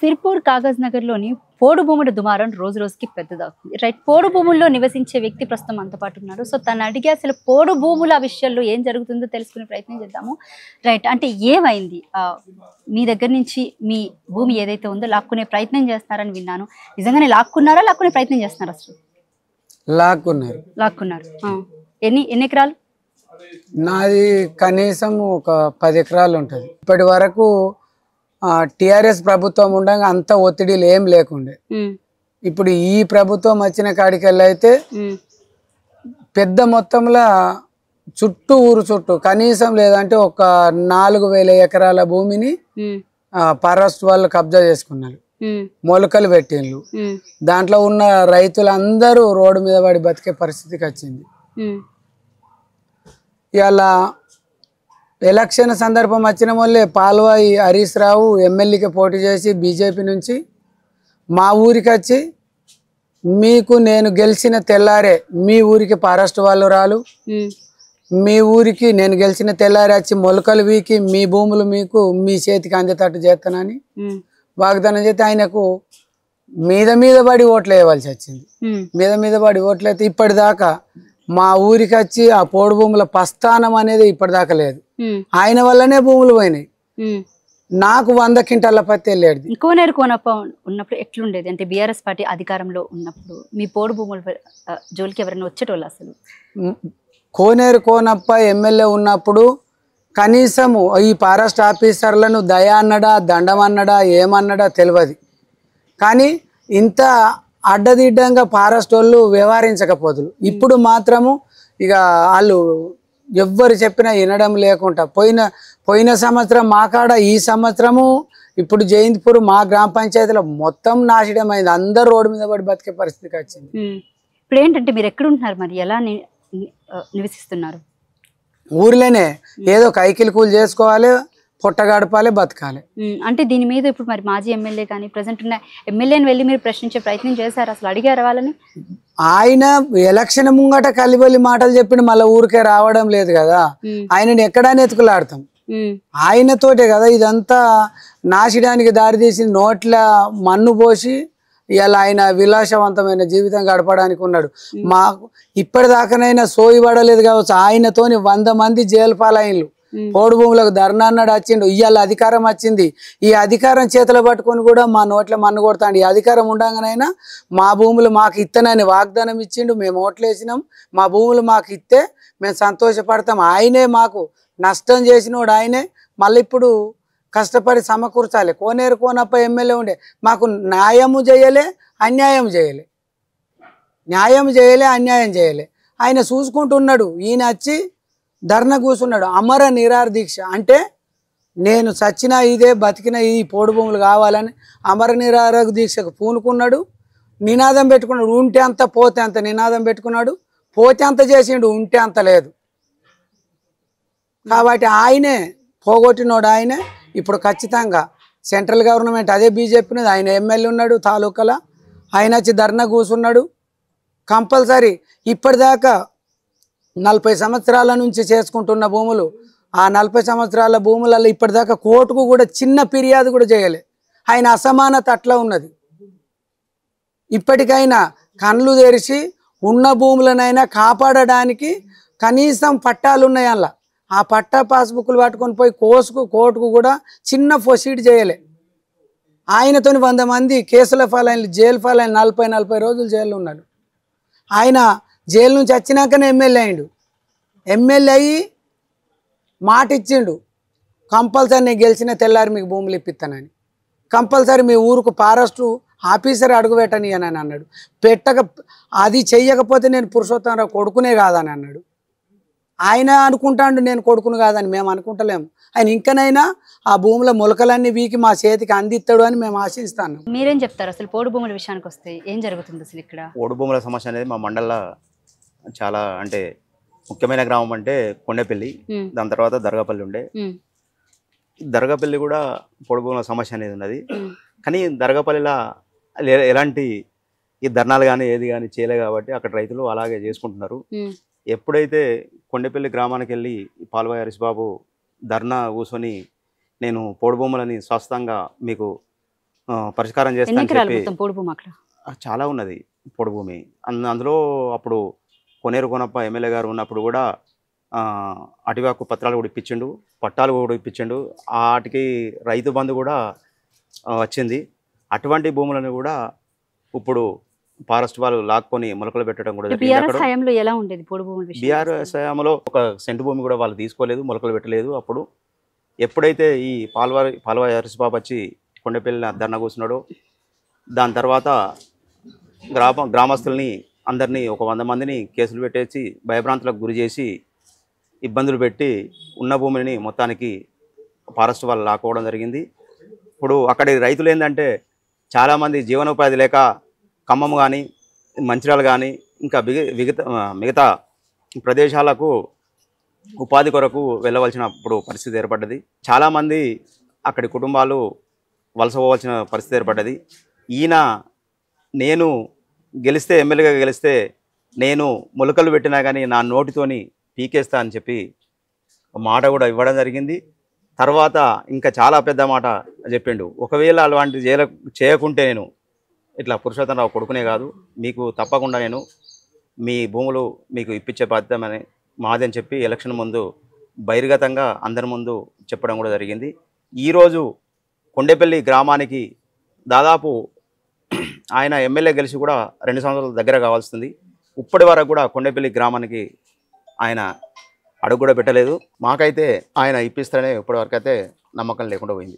సిర్పూర్ కాగజ్ నగర్లోని పోడు భూముల దుమారం రోజు రోజుకి పెద్దదవుతుంది. రైట్, పోడు భూముల్లో నివసించే వ్యక్తి ప్రస్తుతం మనతో పాటు ఉన్నారు. సో తను అడిగే అసలు పోడు భూముల విషయంలో ఏం జరుగుతుందో తెలుసుకునే ప్రయత్నం చేద్దాము. రైట్, అంటే ఏమైంది? మీ దగ్గర నుంచి మీ భూమి ఏదైతే ఉందో లాక్కునే ప్రయత్నం చేస్తున్నారని విన్నాను. నిజంగానే లాక్కున్నారా, లాక్కునే ప్రయత్నం చేస్తున్నారా? అసలు లాక్కున్నారు. ఎన్ని ఎకరాలు? నాది కనీసం ఒక 10 ఎకరాలు ఉంటుంది. ఇప్పటి వరకు టిఆర్ఎస్ ప్రభుత్వం ఉండగా అంత ఒత్తిడిలు ఏం లేకుండే. ఇప్పుడు ఈ ప్రభుత్వం వచ్చిన కాడికెళ్ళి అయితే పెద్ద మొత్తంలో ఊరు చుట్టూ కనీసం లేదంటే ఒక 4000 ఎకరాల భూమిని ఫారెస్ట్ వాళ్ళు కబ్జా చేసుకున్నారు. మొలకలు పెట్టిండ్రు. దాంట్లో ఉన్న రైతులందరూ రోడ్డు మీద పడి బతికే పరిస్థితికి వచ్చింది. ఇలా ఎలక్షన్ సందర్భం వచ్చిన వాళ్ళే పాల్వాయి హరీష్ రావు ఎమ్మెల్యేకి పోటీ చేసి బీజేపీ నుంచి మా ఊరికి వచ్చి, మీకు నేను గెలిచిన తెల్లారే మీ ఊరికి ఫారెస్ట్ వాళ్ళు రాలు, మీ ఊరికి నేను గెలిచిన తెల్లారే వచ్చి మొలకలు వీకి మీ భూములు మీకు మీ చేతికి అందేటట్టు చేస్తానని వాగ్దానం చేస్తే ఆయనకు మీద పడి ఓట్లు వేయవలసి వచ్చింది. మీద పడి ఓట్లు అయితే ఇప్పటిదాకా మా ఊరికి వచ్చి ఆ పోడు భూముల ప్రస్థానం అనేది ఇప్పటిదాకా లేదు. ఆయన వల్లనే భూములు పోయినాయి. నాకు 100 క్వింటాల పత్తి వెళ్ళేది. కోనేరు కోనప్ప ఉన్నప్పుడు ఎట్లుండేది? అంటే బీఆర్ఎస్ పార్టీ అధికారంలో ఉన్నప్పుడు మీ పోడు భూముల జోలికి ఎవరైనా వచ్చేటోళ్ళు? అసలు కోనేరు కోనప్ప ఎమ్మెల్యే ఉన్నప్పుడు కనీసము ఈ ఫారెస్ట్ ఆఫీసర్లను దయ అన్నడా దండం అన్నడా ఏమన్నడా తెలియదు. కానీ ఇంత అడ్డదిడ్డంగా ఫారెస్ట్ వాళ్ళు వ్యవహరించకపోదురు. ఇప్పుడు మాత్రము ఇక వాళ్ళు ఎవ్వరు చెప్పినా వినడం లేకుండా పోయిన సంవత్సరం మా కాడ, ఈ సంవత్సరము ఇప్పుడు జయంతిపూర్ మా గ్రామ పంచాయతీలో మొత్తం నాశనం అయింది. అందరు రోడ్డు మీద పడి బతికే పరిస్థితికి వచ్చింది. ఇప్పుడు ఏంటంటే మీరు ఎక్కడుంటున్నారు, మరి ఎలా నివసిస్తున్నారు? ఊర్లోనే ఏదో కైకిలి కూలి చేసుకోవాలి, పొట్ట గడపాలి, బతకాలి. అంటే దీని మీద ఇప్పుడు మరి మాజీ ఎమ్మెల్యే కానీ ప్రజెంట్ ఉన్న ఎమ్మెల్యేని వెళ్ళి మీరు ప్రశ్నించే ప్రయత్నం చేశారు? అసలు అడిగారు వాళ్ళని? ఆయన ఎలక్షన్ ముంగట కలిబొల్లి మాటలు చెప్పిన మళ్ళీ ఊరికే రావడం లేదు కదా. ఆయనని ఎక్కడానే ఎత్తుకులాడతాం. ఆయనతోటే కదా ఇదంతా నాశడానికి దారితీసి నోట్ల మన్ను పోసి ఇలా ఆయన విలాసవంతమైన జీవితం గడపడానికి ఉన్నాడు. మాకు ఇప్పటిదాకానైనా సోయి పడలేదు కావచ్చు. ఆయనతోని 100 మంది జైలు పాలైన్లు. పోడు భూములకు ధర్నా అన్నాడు వచ్చిండు. ఇవాళ అధికారం వచ్చింది. ఈ అధికారం చేతులు పట్టుకొని కూడా మా నోట్ల మన్ను కొడతాండి. ఈ అధికారం ఉండగానైనా మా భూములు మాకు ఇత్తనని వాగ్దానం ఇచ్చిండు. మేము ఓట్లేసినాం. మా భూములు మాకు ఇస్తే మేము సంతోషపడతాం. ఆయనే మాకు నష్టం చేసినోడు ఆయనే. మళ్ళీ ఇప్పుడు కష్టపడి సమకూర్చాలి. కోనేరు కోనప్ప ఎమ్మెల్యే ఉండే మాకు న్యాయము చేయలే, అన్యాయం చేయలే. న్యాయం చేయలే, అన్యాయం చేయలే. ఆయన చూసుకుంటున్నాడు. ఈయన వచ్చి ధర్నా కూర్చున్నాడు. అమర నిరాహార దీక్ష అంటే నేను చచ్చినా ఇదే, బతికినా ఈ పోడు భూములు కావాలని అమర నిరాహార దీక్షకు పూనుకున్నాడు. నినాదం పెట్టుకున్నాడు. ఉంటే అంత పోతే అంత నినాదం పెట్టుకున్నాడు. పోతే అంత చేసిండు, ఉంటే అంత లేదు. కాబట్టి ఆయనే పోగొట్టినోడు ఆయనే. ఇప్పుడు ఖచ్చితంగా సెంట్రల్ గవర్నమెంట్ అదే బీజేపీని, ఆయన ఎమ్మెల్యే ఉన్నాడు తాలూకాలో. ఆయన వచ్చి ధర్నా కూర్చున్నాడు. కంపల్సరీ ఇప్పటిదాకా 40 సంవత్సరాల నుంచి చేసుకుంటున్న భూములు, ఆ 40 సంవత్సరాల భూములలో ఇప్పటిదాకా కోర్టుకు కూడా చిన్న ఫిర్యాదు కూడా చేయలే. ఆయన అసమానత అట్లా ఉన్నది. ఇప్పటికైనా కళ్ళు తెరిచి ఉన్న భూములనైనా కాపాడడానికి కనీసం పట్టాలు ఉన్నాయి. అలా ఆ పట్టా పాస్బుక్లు పట్టుకొని పోయి కోర్టుకు కూడా చిన్న ప్రొసీడ్ చేయలే. ఆయనతోని 100 మంది కేసుల ఫాలైన్లు, జైలు ఫాలైన్ 40 రోజులు జైల్లో ఉన్నాడు. ఆయన జైలు నుంచి వచ్చినాకనే ఎమ్మెల్యే అయిండు. ఎమ్మెల్యే అయ్యి మాట ఇచ్చిండు, కంపల్సరీ నేను గెలిచిన తెల్లారి మీకు భూములు ఇప్పిస్తానని. కంపల్సరీ మీ ఊరుకు ఫారెస్టు ఆఫీసర్ అడుగుపెట్టని అని అన్నాడు. అది చెయ్యకపోతే నేను పురుషోత్తమరావు కొడుకునే కాదని అన్నాడు. ఆయన అనుకుంటాడు నేను కొడుకును కాదని. మేము అనుకుంటలేము. ఆయన ఇంకనైనా ఆ భూముల మొలకలన్నీ వీకి మా చేతికి అందిస్తాడు అని మేము ఆశిస్తాను. మీరేం చెప్తారు అసలు పోడు భూముల విషయానికి వస్తే ఏం జరుగుతుంది అసలు ఇక్కడ? పోడు భూముల సమస్య అనేది మా మండలంలో చాలా అంటే ముఖ్యమైన గ్రామం అంటే కొండపల్లి, దాని తర్వాత దర్గాపల్లి ఉండే. దర్గాపల్లి కూడా పోడు భూముల సమస్య అనేది ఉన్నది. కానీ దర్గాపల్లిలో ఎలాంటి ఈ ధర్నాలు కానీ ఏది కానీ చేయలే కాబట్టి అక్కడ రైతులు అలాగే చేసుకుంటున్నారు. ఎప్పుడైతే కొండపల్లి గ్రామానికి వెళ్ళి పాల్వాయి హరీష్ బాబు ధర్నా కూర్చొని నేను పోడు భూములని స్వస్థంగా మీకు పరిష్కారం ఎన్ని చేస్తా అని ఎకరాలు చెప్పి మొత్తం పోడు భూమి అక్కడ? చాలా ఉన్నది పొడి భూమి. అందులో అప్పుడు కొనేరు కొనప్ప ఎమ్మెల్యే గారు ఉన్నప్పుడు కూడా అటివాకు పత్రాలు కూడా ఇప్పించిండు, పట్టాలు కూడా ఇప్పించిండు. వాటికి రైతు బంధు కూడా వచ్చింది. అటువంటి భూములను కూడా ఇప్పుడు ఫారెస్ట్ వాళ్ళు లాక్కొని మొలకలు పెట్టడం కూడా జరిగింది. బీఆర్ఎస్ అక్కడ హయాంలో ఎలా ఉండేది పోడు భూముల విషయం? బీఆర్ఎస్ హయాంలో ఒక సెంటు భూమి కూడా వాళ్ళు తీసుకోలేదు, మొలకలు పెట్టలేదు. అప్పుడు ఎప్పుడైతే ఈ పాల్వాయి హరీశ్బాబు వచ్చి కొండపల్లి ధర్నా కూర్చున్నాడో దాని తర్వాత గ్రామస్తుల్ని అందరినీ ఒక 100 మందిని కేసులు పెట్టేసి భయభ్రాంతులకు గురి చేసి ఇబ్బందులు పెట్టి ఉన్న భూమిని మొత్తానికి ఫారెస్ట్ వాళ్ళు లాక్కోవడం జరిగింది. ఇప్పుడు అక్కడి రైతులు ఏంటంటే చాలామంది జీవనోపాధి లేక ఖమ్మం కానీ మంచిర్యాల కానీ ఇంకా మిగతా ప్రదేశాలకు ఉపాధి కొరకు వెళ్ళవలసినప్పుడు పరిస్థితి ఏర్పడ్డది. చాలామంది అక్కడి కుటుంబాలు వలస పోవాల్సిన పరిస్థితి ఏర్పడ్డది. ఈయన నేను గెలిస్తే ఎమ్మెల్యేగా గెలిస్తే నేను మొలకలు పెట్టినా కానీ నా నోటితోని పీకేస్తా అని చెప్పి మాట కూడా ఇవ్వడం జరిగింది. తర్వాత ఇంకా చాలా పెద్ద మాట చెప్పిండు, ఒకవేళ అలాంటి చేయకుంటే నేను ఇట్లా పురుషోత్తమరావు కొడుకునే కాదు, మీకు తప్పకుండా నేను మీ భూములు మీకు ఇప్పించే బాధ్యత మాది అని చెప్పి ఎలక్షన్ ముందు బహిర్గతంగా అందరి ముందు చెప్పడం కూడా జరిగింది. ఈరోజు కొండపల్లి గ్రామానికి దాదాపు ఆయన ఎమ్మెల్యే గెలిచి కూడా 2 సంవత్సరాల దగ్గర కావాల్సింది. ఇప్పటి వరకు కూడా కొండపల్లి గ్రామానికి ఆయన అడుగు కూడా పెట్టలేదు. మాకైతే ఆయన ఇప్పిస్తారనే ఇప్పటివరకు అయితే నమ్మకం లేకుండా పోయింది.